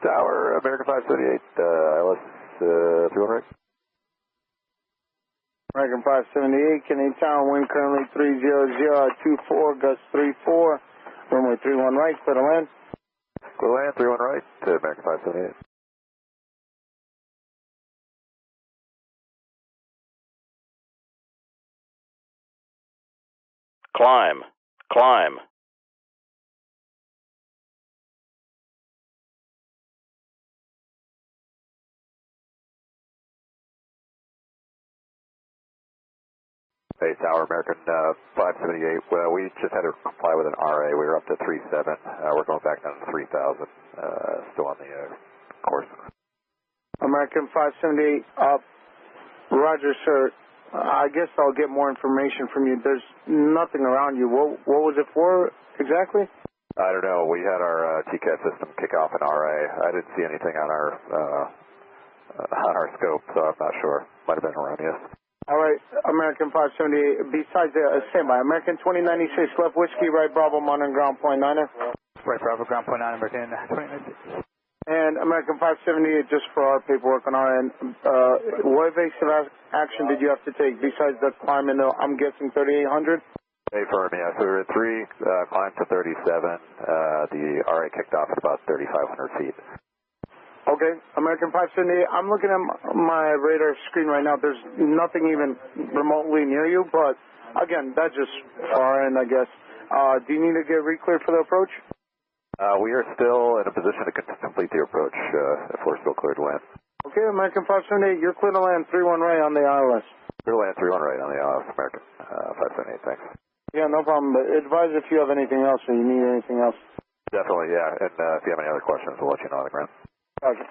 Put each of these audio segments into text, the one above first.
Tower, American 578, ILS 31 right. American 578, Canadian Tower, wind currently 300 at 24, gust 34, runway 31 right, clear to land. Clear to land, 31 right, American 578. Climb, climb. Hey, Tower, American 578. Well, we just had to comply with an RA. We were up to 37. We're going back down to 3,000. Still on the course. American 578, up. Roger, sir. I guess I'll get more information from you. There's nothing around you. What was it for exactly? I don't know. We had our TCAS system kick off an RA. I didn't see anything on our scope, so I'm not sure. Might have been erroneous. All right, American 578. Besides standby, American 2096, left whiskey, right Bravo, Mountain ground, point niner. Right Bravo, ground point 9, American 2096. And American 578, just for our paperwork on our end, what evasive action did you have to take besides the climb in the, I'm guessing, 3800? Hey, firm, yeah. So we were at 3, climbed to 37. The RA kicked off at about 3,500 feet. Okay, American 578, I'm looking at my radar screen right now. There's nothing even remotely near you, but again, that's just far end, I guess. Do you need to get re-cleared for the approach? We are still in a position to complete the approach if we're still cleared to land. Okay, American 578, you're clear to land 31 right on the ILS. Clear to land 31 right on the ILS, American 578, thanks. Yeah, no problem. But advise if you have anything else or you need anything else. Definitely, yeah. And if you have any other questions, we'll let you know on the ground. Okay.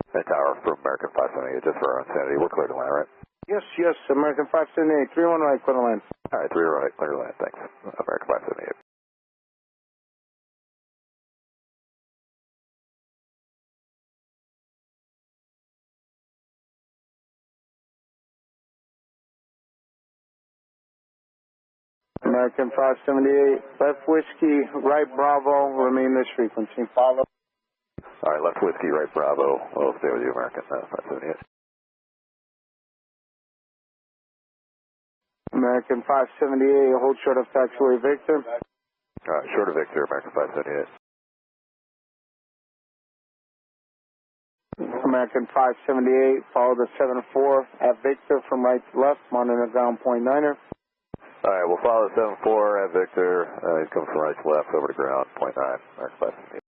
Hey, Tower, from American 578, just for our own sanity, we're clear to land, right? Yes, yes, American 578, 31 right, clear to land. All right, 3 right, clear to land, thanks. American 578. American 578, left whiskey, right Bravo, remain this frequency. Follow. All right, left whiskey, right Bravo. We'll stay with you, American 578. American 578, hold short of taxiway Victor. All right, short of Victor, American 578. American 578, follow the 74 at Victor from right to left, monitor ground point niner. All right, we'll follow the 74 at Victor. He's coming from right to left over to ground, point 9, American 578.